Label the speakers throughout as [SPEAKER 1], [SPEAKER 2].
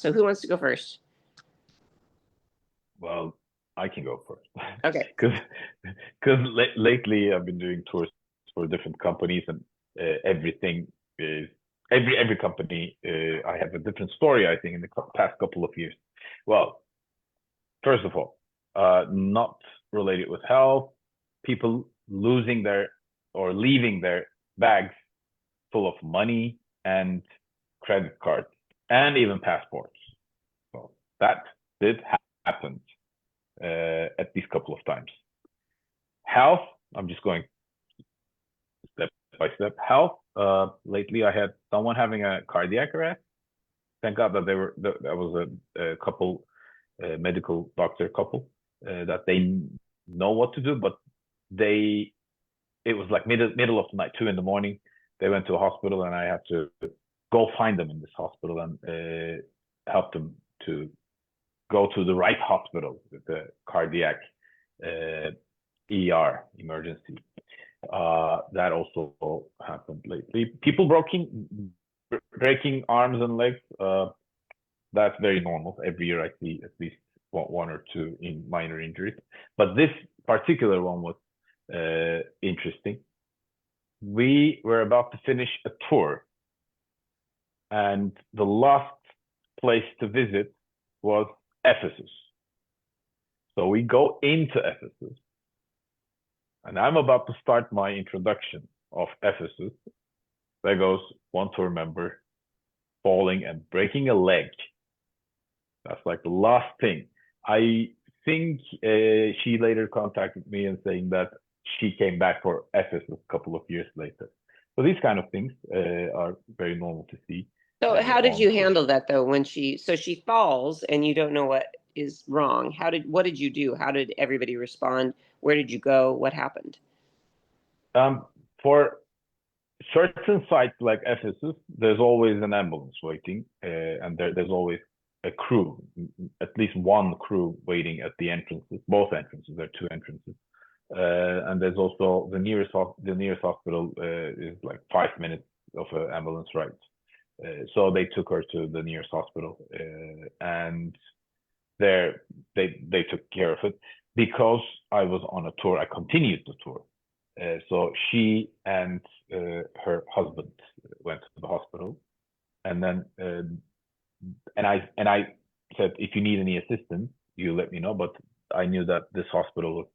[SPEAKER 1] So who wants to go first?
[SPEAKER 2] Well, I can go first
[SPEAKER 1] Okay.
[SPEAKER 2] because lately I've been doing tours for different companies, and everything is every company. I have a different story, I think, in the past couple of years. Well, first of all, not related with health, people losing their or leaving their bags full of money and credit cards and even passports. So that did happen at least couple of times. Health, I'm just going step by step. Health, lately I had someone having a cardiac arrest. Thank God that that was a couple, medical doctor couple, that they know what to do, but they, it was like middle of the night, 2 in the morning. They went to a hospital and I had to go find them in this hospital and help them to go to the right hospital with the cardiac uh, ER emergency. That also happened lately. People breaking arms and legs. That's very normal. Every year I see at least one or two in minor injuries. But this particular one was interesting. We were about to finish a tour, and the last place to visit was Ephesus. So we go into Ephesus, and I'm about to start my introduction of Ephesus. There goes one tour member falling and breaking a leg. That's like the last thing. I think she later contacted me and saying that she came back for Ephesus a couple of years later. So these kind of things are very normal to see
[SPEAKER 1] So how did
[SPEAKER 2] on
[SPEAKER 1] you
[SPEAKER 2] tours.
[SPEAKER 1] handle that though when so she falls and you don't know what is wrong? What did you do? How did everybody respond? Where did you go? What happened?
[SPEAKER 2] For certain sites like Ephesus, there's always an ambulance waiting, and there's always a crew, at least one crew waiting at the entrances. Both entrances, there are two entrances, and there's also the nearest hospital is like 5 minutes of an ambulance ride. So they took her to the nearest hospital, and there they took care of it. Because I was on a tour, I continued the tour. So she and her husband went to the hospital, and then and I said, if you need any assistance, you let me know. But I knew that this hospital was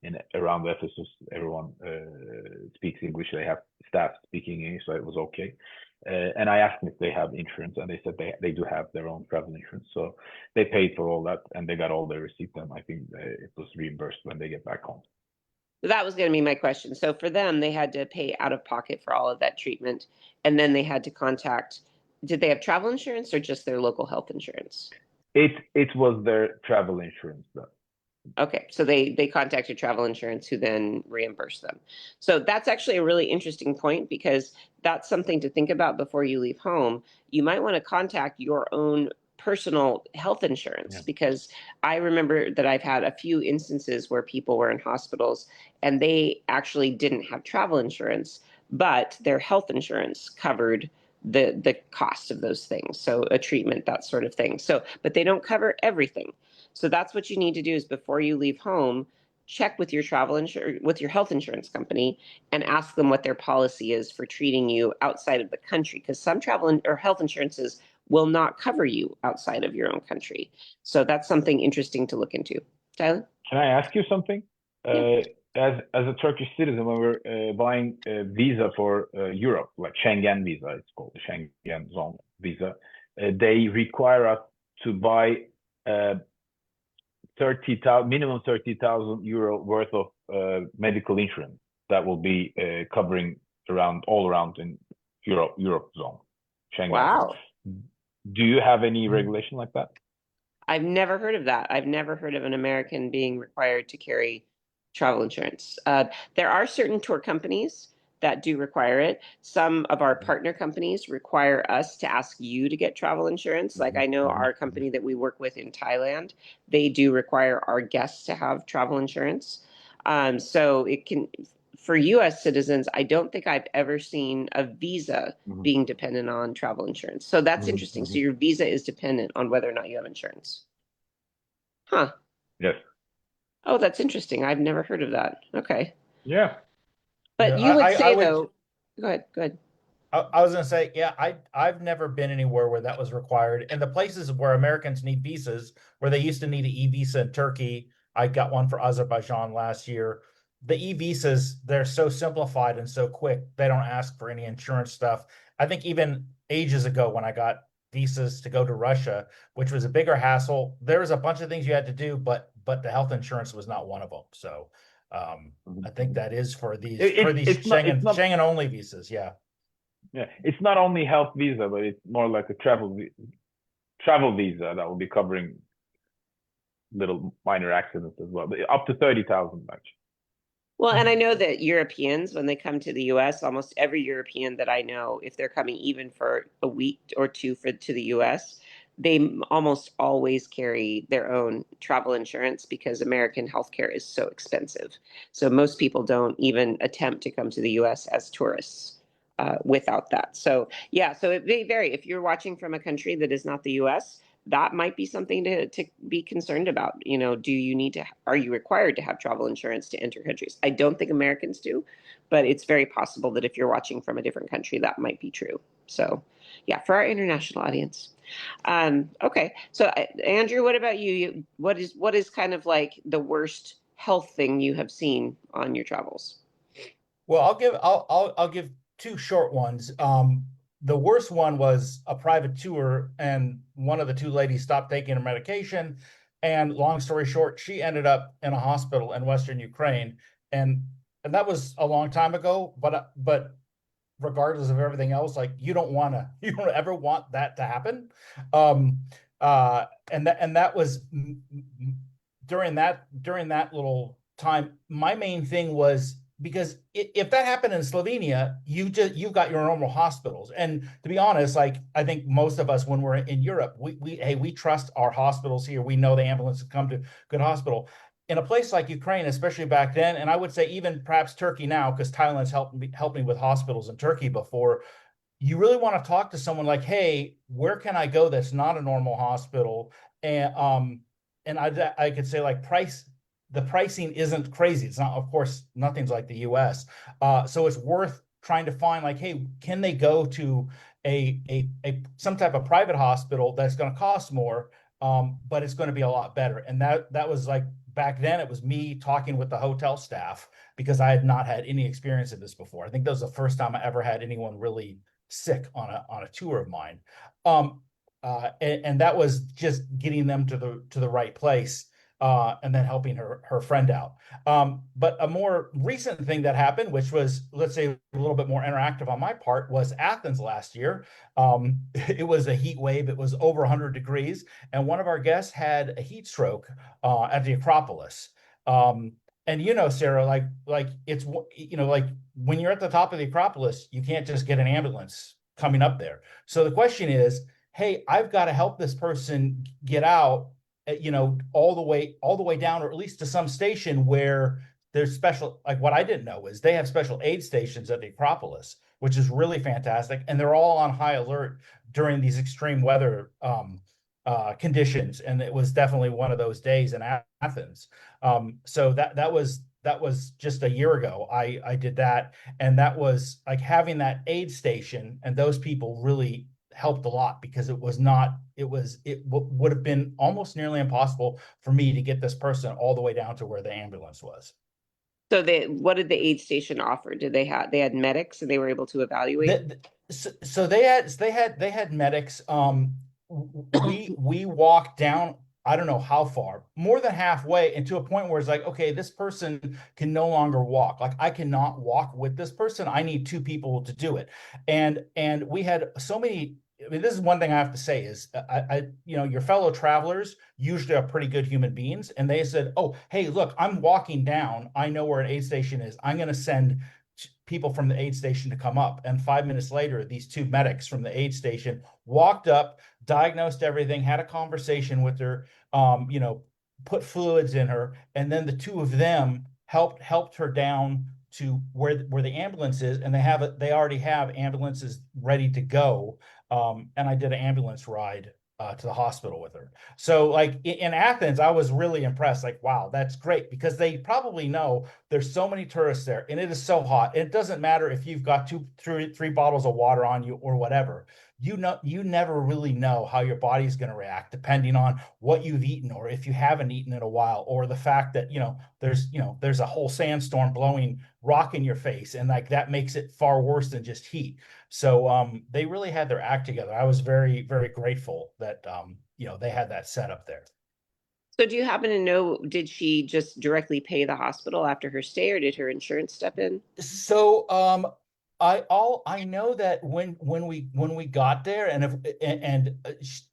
[SPEAKER 2] in around Ephesus. Everyone speaks English. They have staff speaking English, so it was okay. And I asked them if they have insurance, and they said they do have their own travel insurance. So they paid for all that, and they got all their receipts, and I think it was reimbursed when they get back home.
[SPEAKER 1] So that was going to be my question. So for them, they had to pay out of pocket for all of that treatment, and then they had to contact. Did they have travel insurance or just their local health insurance?
[SPEAKER 2] It was their travel insurance though.
[SPEAKER 1] Okay, so they contacted travel insurance who then reimbursed them. So that's actually a really interesting point because that's something to think about before you leave home. You might want to contact your own personal health insurance
[SPEAKER 2] Yeah.
[SPEAKER 1] because I remember that I've had a few instances where people were in hospitals and they actually didn't have travel insurance, but their health insurance covered the cost of those things. So a treatment, that sort of thing. So, but they don't cover everything. So that's what you need to do is before you leave home, check with your travel insurance, with your health insurance company and ask them what their policy is for treating you outside of the country. Because some or health insurances will not cover you outside of your own country. So that's something interesting to look into. Tyler?
[SPEAKER 2] Can I ask you something?
[SPEAKER 1] Yeah.
[SPEAKER 2] Uh, as a Turkish citizen, when we're buying a visa for Europe, like Schengen visa, it's called the Schengen zone visa, they require us to buy uh, 30,000 minimum 30,000 euro worth of medical insurance that will be covering around all around in Europe zone, Schengen zone.
[SPEAKER 1] Wow.
[SPEAKER 2] Do you have any regulation like that?
[SPEAKER 1] I've never heard of that. I've never heard of an American being required to carry travel insurance. There are certain tour companies that do require it. Some of our partner companies require us to ask you to get travel insurance. Like
[SPEAKER 2] Mhm,
[SPEAKER 1] I know
[SPEAKER 2] mhm,
[SPEAKER 1] our company that we work with in Thailand, they do require our guests to have travel insurance. So it can, for US citizens, I don't think I've ever seen a visa
[SPEAKER 2] Mhm.
[SPEAKER 1] being dependent on travel insurance. So that's
[SPEAKER 2] Mhm.
[SPEAKER 1] interesting. So
[SPEAKER 2] Mhm.
[SPEAKER 1] your visa is dependent on whether or not you have insurance. Huh.
[SPEAKER 2] Yes.
[SPEAKER 1] Oh, that's interesting. I've never heard of that. Okay.
[SPEAKER 2] Yeah.
[SPEAKER 1] But
[SPEAKER 3] Yeah,
[SPEAKER 1] you would
[SPEAKER 3] I
[SPEAKER 1] say
[SPEAKER 3] would.
[SPEAKER 1] though, go ahead, go ahead.
[SPEAKER 3] I was gonna say, yeah, I've never been anywhere where that was required. And the places where Americans need visas, where they used to need an e-visa in Turkey, I got one for Azerbaijan last year. The e-visas, they're so simplified and so quick, they don't ask for any insurance stuff. I think even ages ago when I got visas to go to Russia, which was a bigger hassle, there was a bunch of things you had to do, but the health insurance was not one of them. So
[SPEAKER 2] Mhm.
[SPEAKER 3] I think
[SPEAKER 2] Mhm.
[SPEAKER 3] that is for
[SPEAKER 2] It,
[SPEAKER 3] these
[SPEAKER 2] it's not
[SPEAKER 3] Schengen only visas. Yeah.
[SPEAKER 2] yeah, it's not only health visa, but it's more like a travel visa that will be covering little minor accidents as well, up to 30,000 actually.
[SPEAKER 1] Well, and I know that Europeans, when they come to the US, almost every European that I know, if they're coming even for a week or two to the US, they almost always carry their own travel insurance because American healthcare is so expensive. So most people don't even attempt to come to the US as tourists without that. So yeah, so it may vary. If you're watching from a country that is not the US, that might be something to be concerned about. You know, do you need to, are you required to have travel insurance to enter countries? I don't think Americans do, but it's very possible that if you're watching from a different country, that might be true. So, yeah, for our international audience. Okay, so Andrew, what about you? What is kind of like the worst health thing you have seen on your travels?
[SPEAKER 3] Well, I'll give two short ones. The worst one was a private tour, and one of the two ladies stopped taking her medication. And long story short, she ended up in a hospital in Western Ukraine, and that was a long time ago. But regardless of everything else, like you don't ever want that to happen. Um, and that was during that little time. My main thing was because if that happened in Slovenia, you've got your normal hospitals. And to be honest, like I think most of us when we're in Europe, we trust our hospitals here. We know the ambulance will come to good hospital. In a place like Ukraine, especially back then, and I would say even perhaps Turkey now, because Thailand's helped me with hospitals in Turkey before, you really want to talk to someone like, hey, where can I go that's not a normal hospital? And I could say like the pricing isn't crazy. It's not, of course, nothing's like the US. So it's worth trying to find like, hey, can they go to a some type of private hospital that's going to cost more, but it's going to be a lot better. And that was like back then it was me talking with the hotel staff because I had not had any experience of this before. I think that was the first time I ever had anyone really sick on a tour of mine. Um, and that was just getting them to the right place, and then helping her friend out. But a more recent thing that happened, which was, let's say, a little bit more interactive on my part, was Athens last year. It was a heat wave. It was over 100 degrees, and one of our guests had a heat stroke at the Acropolis. Um, and Sarah, like it's like when you're at the top of the Acropolis, you can't just get an ambulance coming up there. So the question is, hey, I've got to help this person get out, all the way down, or at least to some station where there's special. Like what I didn't know is they have special aid stations at the Acropolis, which is really fantastic, and they're all on high alert during these extreme weather conditions. And it was definitely one of those days in Athens. So that was just a year ago. I did that, and that was like having that aid station, and those people really helped a lot because would have been almost nearly impossible for me to get this person all the way down to where the ambulance was.
[SPEAKER 1] So what did the aid station offer? Did they had medics and they were able to evaluate?
[SPEAKER 3] So they had medics. We walked down, I don't know how far, more than halfway, and to a point where it's like, okay, this person can no longer walk. Like I cannot walk with this person. I need two people to do it. And we had so many. I mean, this is one thing I have to say is, your fellow travelers usually are pretty good human beings, and they said, "Oh, hey, look, I'm walking down. I know where an aid station is. I'm going to send people from the aid station to come up." And 5 minutes later, these two medics from the aid station walked up, diagnosed everything, had a conversation with her, put fluids in her, and then the two of them helped her down to where the ambulance is, and they already have ambulances ready to go. And I did an ambulance ride to the hospital with her. So like in Athens, I was really impressed. Like, wow, that's great, because they probably know there's so many tourists there and it is so hot. It doesn't matter if you've got three bottles of water on you or whatever. You never really know how your body's going to react depending on what you've eaten, or if you haven't eaten in a while, or the fact that, there's a whole sandstorm blowing rock in your face, and like that makes it far worse than just heat. So they really had their act together. I was very, very grateful that they had that set up there.
[SPEAKER 1] So do you happen to know, did she just directly pay the hospital after her stay, or did her insurance step in?
[SPEAKER 3] So I know that when we got there, and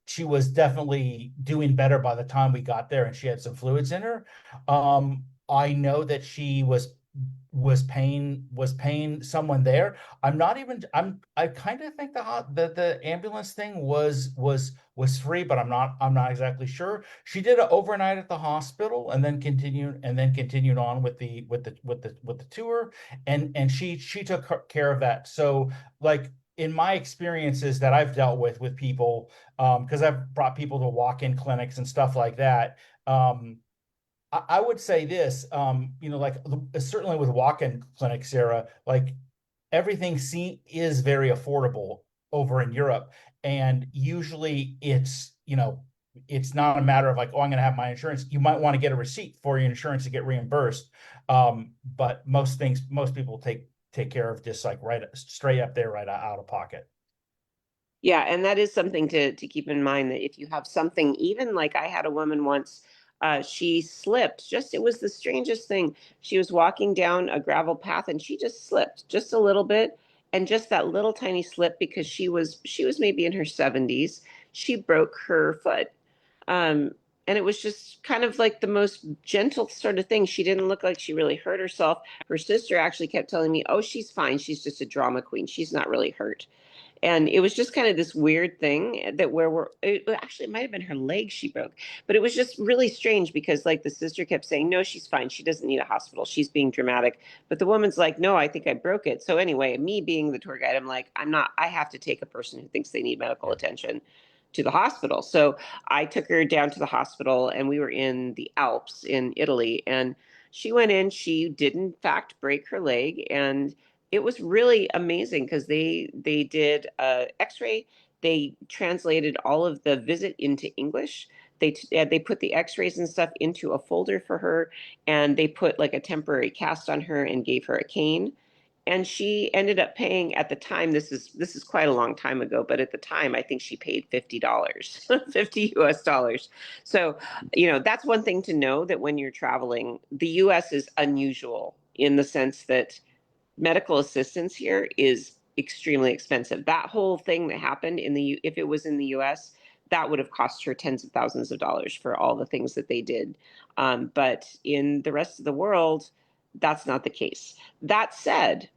[SPEAKER 3] she was definitely doing better by the time we got there, and she had some fluids in her. I know that she was paying someone there. I kind of think the ambulance thing was free, but I'm not exactly sure. She did an overnight at the hospital, and then continued on with the tour, and she took care of that. So like in my experiences that I've dealt with people, because I've brought people to walk-in clinics and stuff like that. I would say this, like certainly with walk-in clinics, Sarah, like everything is very affordable over in Europe. And usually it's not a matter of like, oh, I'm going to have my insurance. You might want to get a receipt for your insurance to get reimbursed. But most people take care of just like right straight up there, right out of pocket.
[SPEAKER 1] Yeah, and that is something to keep in mind, that if you have something, even like I had a woman once, she slipped. Just, it was the strangest thing. She was walking down a gravel path and she just slipped just a little bit, and just that little tiny slip, because she was maybe in her 70s, she broke her foot. Um, and it was just kind of like the most gentle sort of thing. She didn't look like she really hurt herself. Her sister actually kept telling me, "Oh, she's fine. She's just a drama queen. She's not really hurt." And it was just kind of this weird thing that it might have been her leg she broke, but it was just really strange, because like the sister kept saying, no, she's fine, she doesn't need a hospital, she's being dramatic. But the woman's like, no, I think I broke it. So anyway, me being the tour guide, I'm like, I have to take a person who thinks they need medical
[SPEAKER 3] Yeah.
[SPEAKER 1] attention to the hospital. So I took her down to the hospital, and we were in the Alps in Italy, and she went in, she did in fact break her leg. And it was really amazing, because they did a X-ray. They translated all of the visit into English. They put the X-rays and stuff into a folder for her, and they put like a temporary cast on her and gave her a cane. And she ended up paying, at the time, this is quite a long time ago, but at the time I think she paid $50, 50 US dollars. So, that's one thing to know, that when you're traveling, the US is unusual in the sense that medical assistance here is extremely expensive. That whole thing that happened if it was in the US, that would have cost her tens of thousands of dollars for all the things that they did. But in the rest of the world, that's not the case. That said,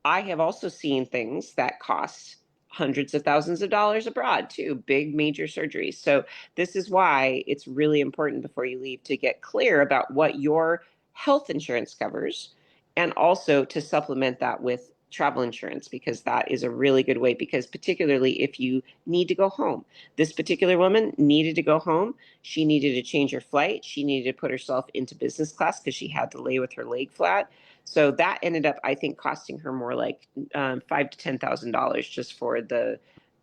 [SPEAKER 1] I have also seen things that cost hundreds of thousands of dollars abroad too, big major surgeries. So this is why it's really important before you leave to get clear about what your health insurance covers, and also to supplement that with travel insurance, because that is a really good way, because particularly if you need to go home. This particular woman needed to go home. She needed to change her flight. She needed to put herself into business class because she had to lay with her leg flat. So that ended up, I think, costing her more like five to $10,000 just for the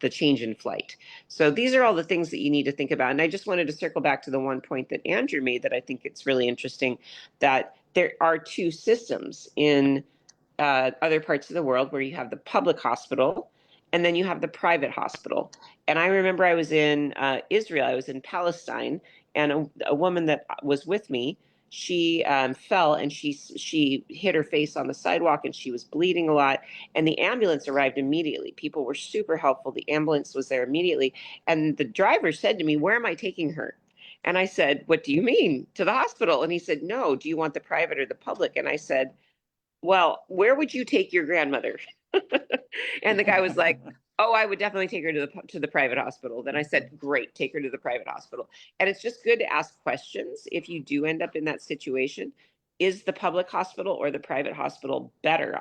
[SPEAKER 1] change in flight. So these are all the things that you need to think about. And I just wanted to circle back to the one point that Andrew made, that I think it's really interesting, that there are two systems in other parts of the world, where you have the public hospital and then you have the private hospital. And I remember I was in Israel, I was in Palestine, and a woman that was with me, she fell, and she hit her face on the sidewalk, and she was bleeding a lot. And the ambulance arrived immediately. People were super helpful. The ambulance was there immediately. And the driver said to me, "Where am I taking her?" And I said, "What do you mean? To the hospital?" And he said, "No, do you want the private or the public?" And I said, "Well, where would you take your grandmother?" And the guy was like, "Oh, I would definitely take her to the private hospital." Then I said, "Great, take her to the private hospital." And it's just good to ask questions if you do end up in that situation. is the public hospital or the private hospital better?